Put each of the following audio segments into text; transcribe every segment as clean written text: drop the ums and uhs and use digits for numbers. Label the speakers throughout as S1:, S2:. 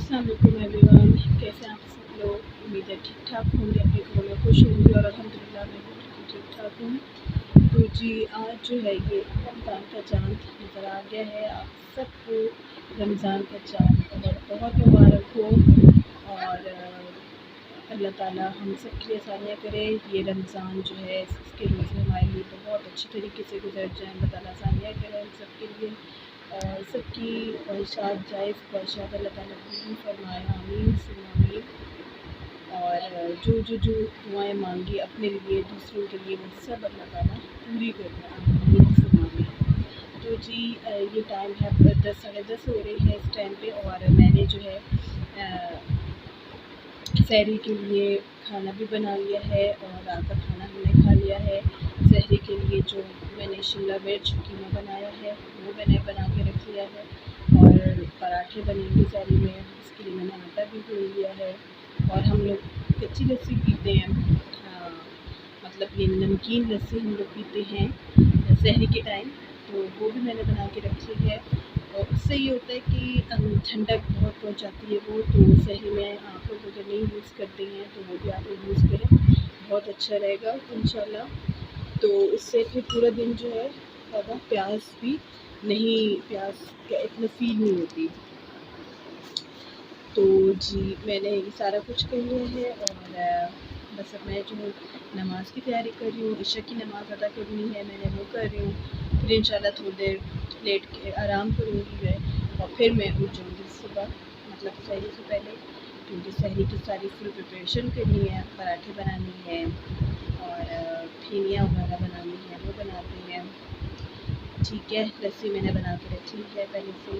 S1: अस्सलाम वालेकुम एवरीवन, कैसे हैं आप सब लोग। उम्मीद है ठीक ठाक होंगे, अपने घरों में खुश होंगे और अल्हम्दुलिल्लाह मैं भी बिल्कुल ठीक ठाक हूँ। तो जी आज जो है ये रमज़ान का चाँद नज़र आ गया है। आप सबको रमज़ान का चाँद बहुत बहुत मुबारक हो और अल्लाह ताला हम सब के लिए आसानियाँ करे। ये रमज़ान जो है इसके रोज़े हमारे लिए बहुत अच्छी तरीके से गुजर जाएँ। अल्लाह ताला आसानियाँ करे हम सब के लिए और सबकी ख्वाहिशात जायज़ ख्वाहिशात अल्लाह ताला पूरी फरमाए, आमीन सुम्मा आमीन। और जो दुआएँ मांगी अपने लिए दूसरों के लिए वो सब अल्लाह ताला पूरी करना, आमीन सुम्मा आमीन। तो जी ये टाइम है 10 साढ़े 10 हो रहे हैं इस टाइम पे और मैंने जो है सहरी के लिए खाना भी बना लिया है और रात का खाना हमने खा लिया है। सहरी के लिए जो मैंने शिमला मिर्च कीमा बनाया है वो मैंने बना के रख लिया है और पराठे बनेंगे सहरी में, इसके लिए मैंने आटा भी गूँथ लिया है। और हम लोग कच्ची लस्सी पीते हैं, मतलब ये नमकीन लस्सी हम लोग पीते हैं सहरी के टाइम, तो वो भी मैंने बना के रखी है। और उससे ये होता है कि ठंडक बहुत पहुंचाती है वो, तो सहरी में आप लोग अगर नहीं यूज़ करते हैं तो वो भी आप लोग यूज़ करें, बहुत अच्छा रहेगा इंशाल्लाह। तो इससे फिर पूरा दिन जो है ज़्यादा प्यास भी नहीं, प्यास का इतना फील नहीं होती। तो जी मैंने ये सारा कुछ कर लिया है और बस अब मैं जो है नमाज़ की तैयारी कर रही हूँ। इशा की नमाज़ अदा करनी है, मैंने वो कर रही हूँ। फिर इंशाल्लाह थोड़ी देर लेट के आराम करूँगी मैं और फिर मैं उठ जाऊँगी सुबह, मतलब सहरी से पहले, क्योंकि सहरी की सारी फुल प्रिपरेशन करनी है। पराठे बनानी है और फेनिया वगैरह बनानी है, वो बनाते हैं। ठीक है, लस्सी मैंने बना के रखी है पहले से,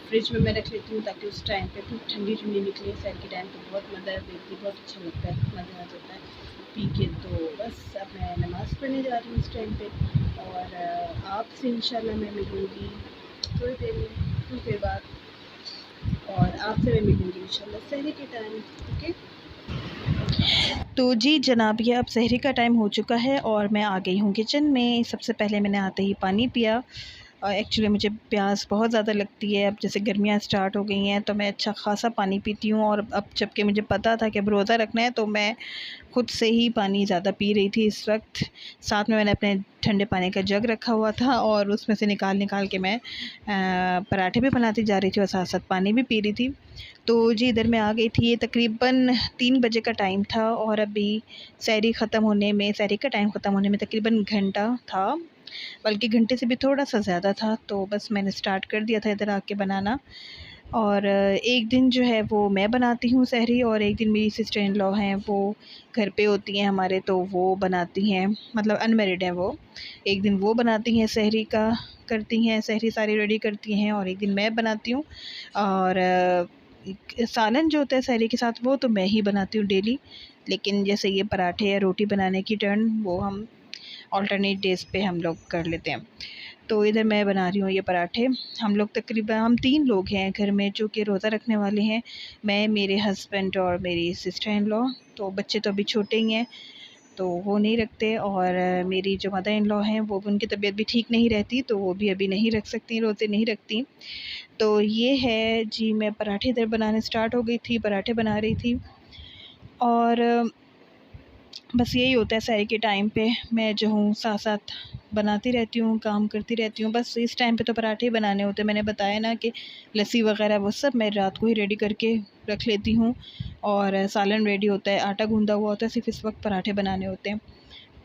S1: फ्रिज में मैं रख लेती हूँ ताकि उस टाइम पे खूब ठंडी ठंडी निकले। सहर के टाइम तो बहुत मज़ा देती, बहुत अच्छा लगता है, मज़ा आ जाता है पी के। तो बस अब मैं नमाज़ पढ़ने जा रही हूँ इस टाइम पे और आपसे इंशाल्लाह मैं मिलूँगी थोड़ी देर में, कुछ देर बाद, और आपसे मैं मिलूँगी इंशाल्लाह सहरी के टाइम। ओके, तो जी जनाब ये अब सहरी का टाइम हो चुका है और मैं आ गई हूँ किचन में। सबसे पहले मैंने आते ही पानी पिया। एक्चुअली मुझे प्यास बहुत ज़्यादा लगती है, अब जैसे गर्मियाँ स्टार्ट हो गई हैं तो मैं अच्छा ख़ासा पानी पीती हूँ। और अब जबकि मुझे पता था कि अब रोज़ा रखना है तो मैं खुद से ही पानी ज़्यादा पी रही थी इस वक्त। साथ में मैंने अपने ठंडे पानी का जग रखा हुआ था और उसमें से निकाल निकाल के मैं पराठे भी बनाती जा रही थी और साथ साथ पानी भी पी रही थी। तो जी इधर मैं आ गई थी, ये तकरीबन 3 बजे का टाइम था और अभी सहरी का टाइम ख़त्म होने में तकरीबन घंटा था, बल्कि घंटे से भी थोड़ा-सा ज़्यादा था। तो बस मैंने स्टार्ट कर दिया था इधर आके बनाना। और एक दिन जो है वो मैं बनाती हूँ सहरी और एक दिन मेरी सिस्टर इन लॉ हैं, वो घर पे होती हैं हमारे, तो वो बनाती हैं, मतलब अनमैरिड हैं वो। एक दिन वो बनाती हैं सहरी का, करती हैं सहरी सारी रेडी करती हैं और एक दिन मैं बनाती हूँ। और सालन जो होता है सहरी के साथ वो तो मैं ही बनाती हूँ डेली, लेकिन जैसे ये पराठे या रोटी बनाने की टर्न वो हम ऑल्टरनेट डेज़ पे हम लोग कर लेते हैं। तो इधर मैं बना रही हूँ ये पराठे। हम लोग तकरीबन हम 3 लोग हैं घर में जो कि रोज़ा रखने वाले हैं। मैं, मेरे हस्बैंड और मेरी सिस्टर इन लॉ। तो बच्चे तो अभी छोटे ही हैं तो वो नहीं रखते और मेरी जो मदर इन लॉ हैं वो, उनकी तबीयत भी ठीक नहीं रहती तो वो भी अभी नहीं रख सकती, रोज़े नहीं रखती। तो ये है जी, मैं पराठे इधर बनाने स्टार्ट हो गई थी, पराठे बना रही थी। और बस यही होता है सहरी के टाइम पे, मैं जो हूँ साथ-साथ बनाती रहती हूँ, काम करती रहती हूँ। बस इस टाइम पे तो पराठे ही बनाने होते हैं। मैंने बताया ना कि लस्सी वग़ैरह वो सब मैं रात को ही रेडी करके रख लेती हूँ और सालन रेडी होता है, आटा गूँधा हुआ होता है, सिर्फ़ इस वक्त पराठे बनाने होते हैं।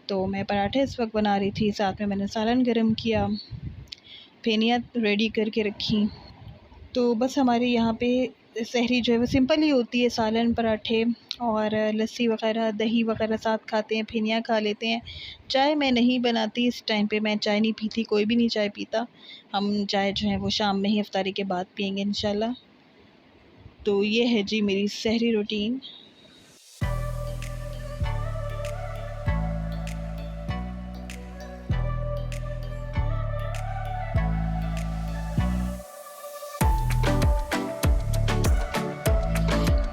S1: तो मैं पराठे इस वक्त बना रही थी, साथ में मैंने सालन गरम किया, फेनिया रेडी करके रखी। तो बस हमारे यहाँ पे सहरी जो है वो सिंपल ही होती है, सालन, पराठे और लस्सी वग़ैरह, दही वग़ैरह साथ खाते हैं, फेनिया खा लेते हैं। चाय मैं नहीं बनाती इस टाइम पे, मैं चाय नहीं पीती, कोई भी नहीं चाय पीता। हम चाय जो है वो शाम में ही इफ्तारी के बाद पिएँगे इंशाल्लाह। तो ये है जी मेरी सहरी रूटीन।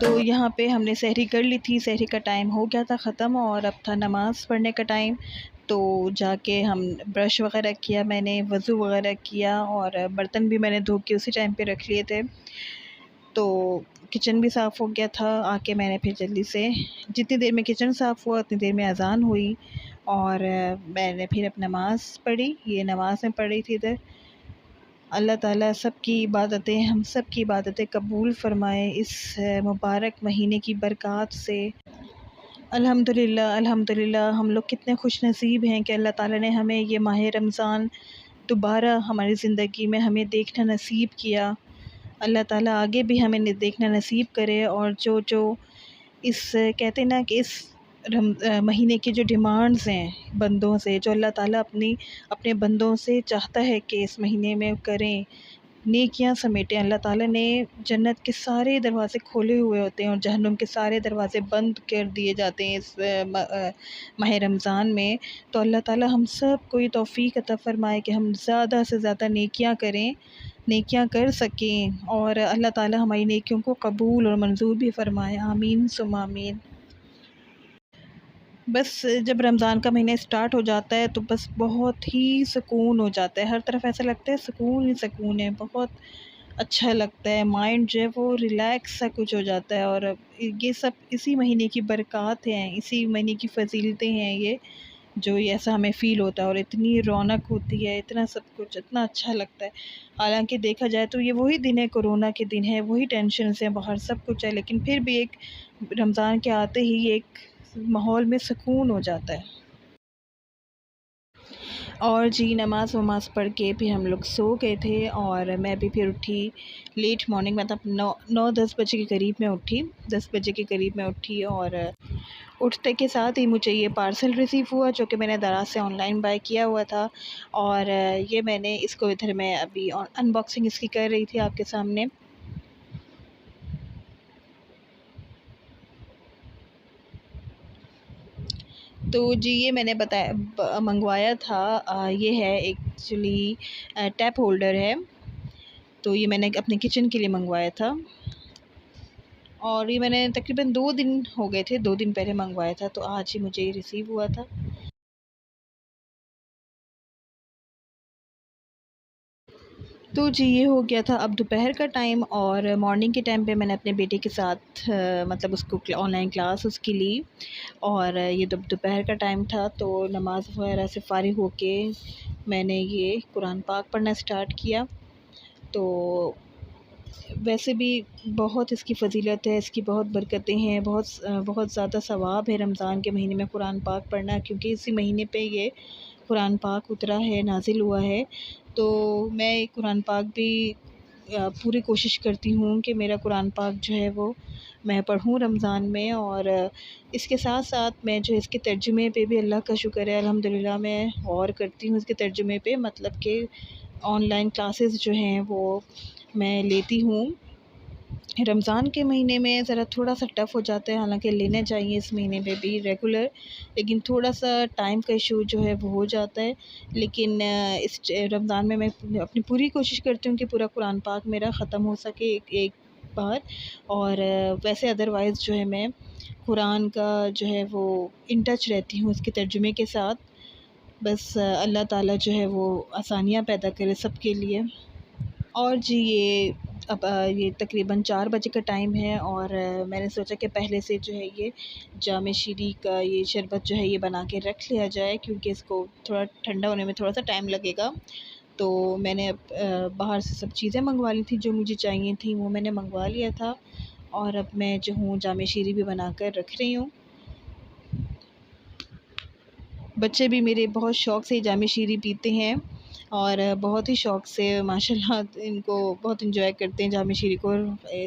S1: तो यहाँ पे हमने सहरी कर ली थी, सहरी का टाइम हो गया था ख़त्म और अब था नमाज़ पढ़ने का टाइम। तो जाके हम ब्रश वग़ैरह किया, मैंने वज़ू वग़ैरह किया और बर्तन भी मैंने धो के उसी टाइम पे रख लिए थे। तो किचन भी साफ़ हो गया था। आके मैंने फिर जल्दी से, जितनी देर में किचन साफ़ हुआ उतनी देर में अज़ान हुई और मैंने फिर अब नमाज़ पढ़ी। ये नमाज़ में पढ़ी थी इधर। अल्लाह ताला सब की इबादतें, हम सब की इबादतें कबूल फ़रमाए इस मुबारक महीने की बरक़ात से। अल्हम्दुलिल्लाह, अल्हम्दुलिल्लाह, हम लोग कितने खुश नसीब हैं कि अल्लाह ताला ने हमें ये माह रमज़ान दोबारा हमारी ज़िंदगी में हमें देखना नसीब किया। अल्लाह ताला आगे भी हमें देखना नसीब करे। और जो जो इस कहते हैं ना कि इस महीने की जो डिमांड्स हैं बंदों से, जो अल्लाह ताला अपने बंदों से चाहता है कि इस महीने में करें, नेकियां समेटें। अल्लाह ताला ने जन्नत के सारे दरवाज़े खोले हुए होते हैं और जहन्नुम के सारे दरवाज़े बंद कर दिए जाते हैं इस माह रमज़ान में। तो अल्लाह ताला हम सब को ये तौफ़ीक अता फ़रमाए कि हम ज़्यादा से ज़्यादा नेकियां करें, नेकियां कर सकें और अल्लाह ताला हमारी नेकियों को कबूल और मंज़ूर भी फ़रमाए। आमीन सुम्मा आमीन। बस जब रमज़ान का महीना स्टार्ट हो जाता है तो बस बहुत ही सुकून हो जाता है। हर तरफ ऐसा लगता है सुकून ही सुकून है। बहुत अच्छा लगता है, माइंड जो है वो रिलैक्स सा कुछ हो जाता है। और ये सब इसी महीने की बरक़ात हैं, इसी महीने की फ़ज़ीलतें हैं ये, जो ये ऐसा हमें फ़ील होता है और इतनी रौनक होती है, इतना सब कुछ इतना अच्छा लगता है। हालाँकि देखा जाए तो ये वही दिन है, कोरोना के दिन है, वही टेंशन्स हैं, बाहर सब कुछ है, लेकिन फिर भी एक रमज़ान के आते ही एक माहौल में सुकून हो जाता है। और जी नमाज़ वमाज़ पढ़ के फिर हम लोग सो गए थे और मैं भी फिर उठी लेट मॉर्निंग, मतलब 9-10 बजे के करीब में उठी, 10 बजे के करीब में उठी। और उठते के साथ ही मुझे ये पार्सल रिसीव हुआ जो कि मैंने दराज़ से ऑनलाइन बाय किया हुआ था। और ये मैंने इसको इधर मैं अभी अनबॉक्सिंग इसकी कर रही थी आपके सामने। तो जी ये मैंने मंगवाया था। ये है एक्चुअली टैप होल्डर है। तो ये मैंने अपने किचन के लिए मंगवाया था और ये मैंने तकरीबन 2 दिन हो गए थे, 2 दिन पहले मंगवाया था, तो आज ही मुझे ये रिसीव हुआ था। तो जी ये हो गया था अब दोपहर का टाइम। और मॉर्निंग के टाइम पे मैंने अपने बेटे के साथ मतलब उसको ऑनलाइन क्लास उसकी ली। और ये दोपहर का टाइम था तो नमाज़ वगैरह से फ़ारिग होके मैंने ये कुरान पाक पढ़ना स्टार्ट किया। तो वैसे भी बहुत इसकी फ़ज़ीलत है, इसकी बहुत बरकतें हैं, बहुत ज़्यादा सवाब है रमज़ान के महीने में कुरान पाक पढ़ना, क्योंकि इसी महीने पे ये कुरान पाक उतरा है, नाज़िल हुआ है। तो मैं कुरान पाक भी पूरी कोशिश करती हूँ कि मेरा कुरान पाक जो है वो मैं पढ़ूँ रमज़ान में। और इसके साथ-साथ मैं जो इसके तर्जुमे पे भी अल्लाह का शुक्र है अल्हम्दुलिल्लाह मैं गौर करती हूँ इसके तर्जुमे पे, मतलब कि ऑनलाइन क्लासेस जो हैं वो मैं लेती हूँ। रमज़ान के महीने में ज़रा थोड़ा-सा टफ़ हो जाता है, हालाँकि लेना चाहिए इस महीने में भी रेगुलर, लेकिन थोड़ा-सा टाइम का इशू जो है वो हो जाता है। लेकिन इस रमज़ान में मैं अपनी पूरी कोशिश करती हूँ कि पूरा कुरान पाक मेरा ख़त्म हो सके एक एक बार। और वैसे अदरवाइज़ जो है मैं कुरान का जो है वो इन टच रहती हूँ इसके तर्जुमे के साथ। बस अल्लाह ताला जो है वो आसानियाँ पैदा करे सबके लिए। और जी ये अब ये तकरीबन 4 बजे का टाइम है और मैंने सोचा कि पहले से जो है ये जामे शीरी का ये शरबत जो है ये बना के रख लिया जाए, क्योंकि इसको थोड़ा ठंडा होने में थोड़ा-सा टाइम लगेगा। तो मैंने अब बाहर से सब चीज़ें मँगवा ली थी जो मुझे चाहिए थी, वो मैंने मँगवा लिया था। और अब मैं जो हूँ जामे शीरी भी बना कर रख रही हूँ। बच्चे भी मेरे बहुत शौक़ से जामे शीरी पीते हैं और बहुत ही शौक़ से माशाल्लाह इनको बहुत एंजॉय करते हैं जामे शीरी को,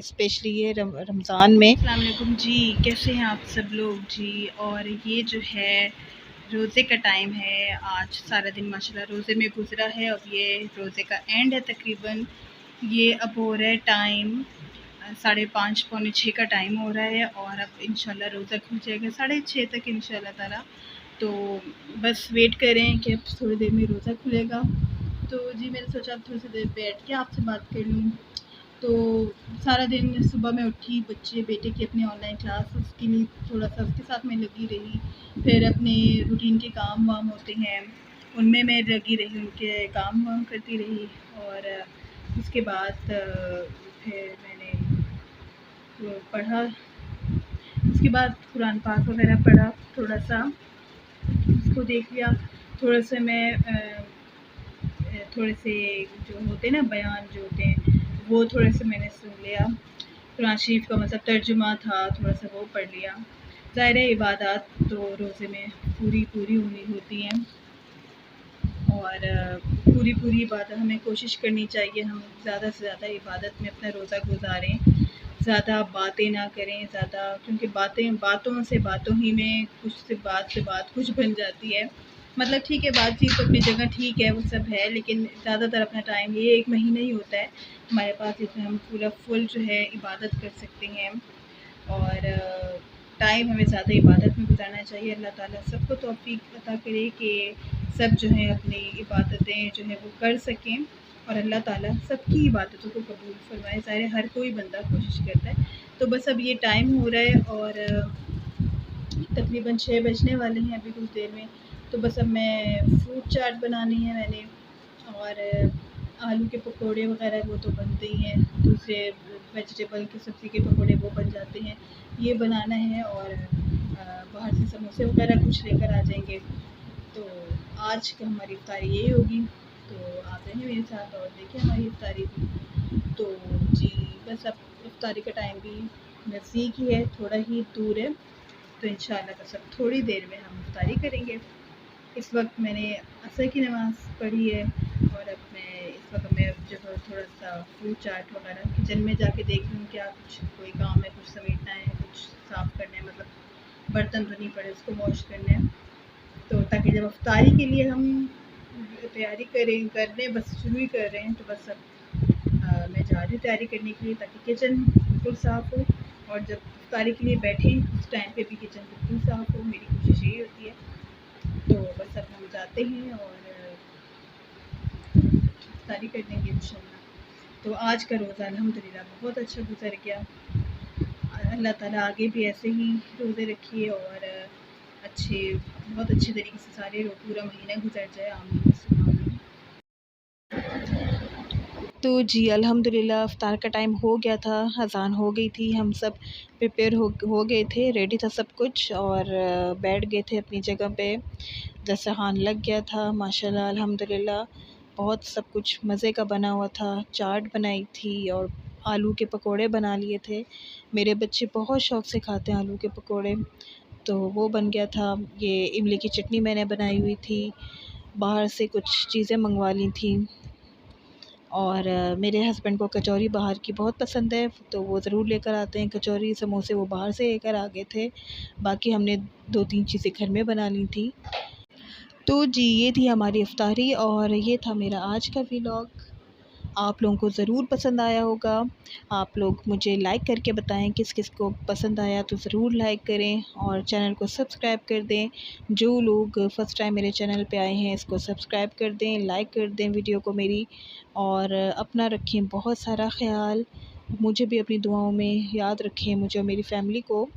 S1: स्पेशली ये रमज़ान में। अस्सलाम वालेकुम जी, कैसे हैं आप सब लोग जी। और ये जो है रोज़े का टाइम है, आज सारा दिन माशाल्लाह रोज़े में गुज़रा है। अब ये रोज़े का एंड है तकरीबन। ये अब हो रहा है टाइम 5:30 पौने 6 का टाइम हो रहा है और अब इंशाल्लाह रोज़ा खुल जाएगा 6:30 तक इंशाल्लाह ताला। तो बस वेट करें कि अब थोड़ी देर में रोज़ा खुलेगा। तो जी मैंने सोचा अब थोड़ी सी देर बैठ के आपसे बात कर लूँ। तो सारा दिन सुबह मैं उठी, बेटे की अपनी ऑनलाइन क्लास उसके लिए थोड़ा-सा उसके साथ मैं लगी रही। फिर अपने रूटीन के काम वाम होते हैं, उनमें मैं लगी रही, उनके काम वाम करती रही। और उसके बाद फिर मैंने पढ़ा, उसके बाद कुरान पाक वगैरह पढ़ा, थोड़ा सा उसको देख लिया। थोड़ा सा मैं थोड़े से जो होते हैं ना बयान जो होते हैं वो थोड़े से मैंने सुन लिया। कुरान शरीफ का मतलब तर्जुमा था, थोड़ा सा वो पढ़ लिया। ज़ाहिर है इबादत तो रोज़े में पूरी पूरी होनी होती हैं और पूरी पूरी इबादत हमें कोशिश करनी चाहिए, हम ज़्यादा से ज़्यादा इबादत में अपना रोज़ा गुजारें, ज़्यादा बातें ना करें ज़्यादा, क्योंकि बातों ही में कुछ से बात कुछ बन जाती है। मतलब ठीक है, बातचीत तो अपनी जगह ठीक है, वो सब है, लेकिन ज़्यादातर अपना टाइम ये 1 महीना ही होता है हमारे पास, जिसमें हम पूरा फुल जो है इबादत कर सकते हैं और टाइम हमें ज़्यादा इबादत में गुजारना चाहिए। अल्लाह ताला सबको तौफ़ीक अता करे कि सब जो है अपनी इबादतें जो है वो कर सकें और अल्लाह ताला सबकी इबादतों को कबूल फरमाए। ज़ाहिर है हर कोई बंदा कोशिश करता है। तो बस अब ये टाइम हो रहा है और तकरीबन 6 बजने वाले हैं अभी कुछ देर में। तो बस अब मैं फ्रूट चाट बनानी है मैंने और आलू के पकोड़े वगैरह वो तो बनते ही हैं, दूसरे वेजिटेबल की सब्ज़ी के पकोड़े वो बन जाते हैं, ये बनाना है और बाहर से समोसे वगैरह कुछ लेकर आ जाएंगे। तो आज की हमारी इफ्तारी यही होगी, तो आप रहें मेरे साथ और देखें हमारी इफ्तारी भी। तो जी बस अब इफ्तारी का टाइम भी नज़दीक ही है, थोड़ा ही दूर है, तो इंशाल्लाह बस अब थोड़ी देर में हम इफ्तारी करेंगे। इस वक्त मैंने असर की नमाज़ पढ़ी है और अब मैं इस वक्त मैं जो है थोड़ा सा फ्रूट चाट वगैरह किचन में जाके देख रही हूँ, क्या कुछ कोई काम है, कुछ समेटना है, कुछ साफ़ करना है, मतलब बर्तन तो नहीं पड़े उसको वॉश करना है, तो ताकि जब इफ्तारी के लिए हम तैयारी करने बस शुरू ही कर रहे हैं, तो बस अब मैं जा रही हूँ तैयारी करने के लिए ताकि किचन बिल्कुल साफ़ हो और जब इफ्तारी के लिए बैठें उस टाइम पे भी किचन बिल्कुल साफ़ हो। मेरी कोशिश यही होती है। तो बस अब हम जाते हैं और इफ्तारी कर लेंगे इंशाल्लाह। तो आज का रोज़ा अल्हम्दुलिल्लाह बहुत अच्छा गुजर गया। अल्लाह ताला आगे भी ऐसे ही रोज़े रखिए और बहुत अच्छे तरीके से सारे पूरा महीना गुजर जाए, आमीन सुम्मा आमीन। तो जी अल्हम्दुलिल्लाह इफ्तार का टाइम हो गया था, अज़ान हो गई थी, हम सब प्रिपेयर हो गए थे, रेडी था सब कुछ और बैठ गए थे अपनी जगह पे। दस्तरख़्वान लग गया था माशाल्लाह अल्हम्दुलिल्लाह, बहुत सब कुछ मज़े का बना हुआ था। चाट बनाई थी और आलू के पकोड़े बना लिए थे। मेरे बच्चे बहुत शौक़ से खाते हैं आलू के पकोड़े, तो वो बन गया था। ये इमली की चटनी मैंने बनाई हुई थी, बाहर से कुछ चीज़ें मंगवा ली थी और मेरे हस्बैंड को कचौरी बाहर की बहुत पसंद है, तो वो ज़रूर लेकर आते हैं कचौरी, समोसे वो बाहर से लेकर आ गए थे। बाकी हमने 2-3 चीज़ें घर में बना ली थी। तो जी ये थी हमारी इफ्तारी और ये था मेरा आज का व्लॉग। आप लोगों को ज़रूर पसंद आया होगा। आप लोग मुझे लाइक करके बताएं किस किस को पसंद आया, तो ज़रूर लाइक करें और चैनल को सब्सक्राइब कर दें। जो लोग फ़र्स्ट टाइम मेरे चैनल पे आए हैं इसको सब्सक्राइब कर दें, लाइक कर दें वीडियो को मेरी और अपना रखें बहुत सारा ख़्याल। मुझे भी अपनी दुआओं में याद रखें, मुझे और मेरी फ़ैमिली को।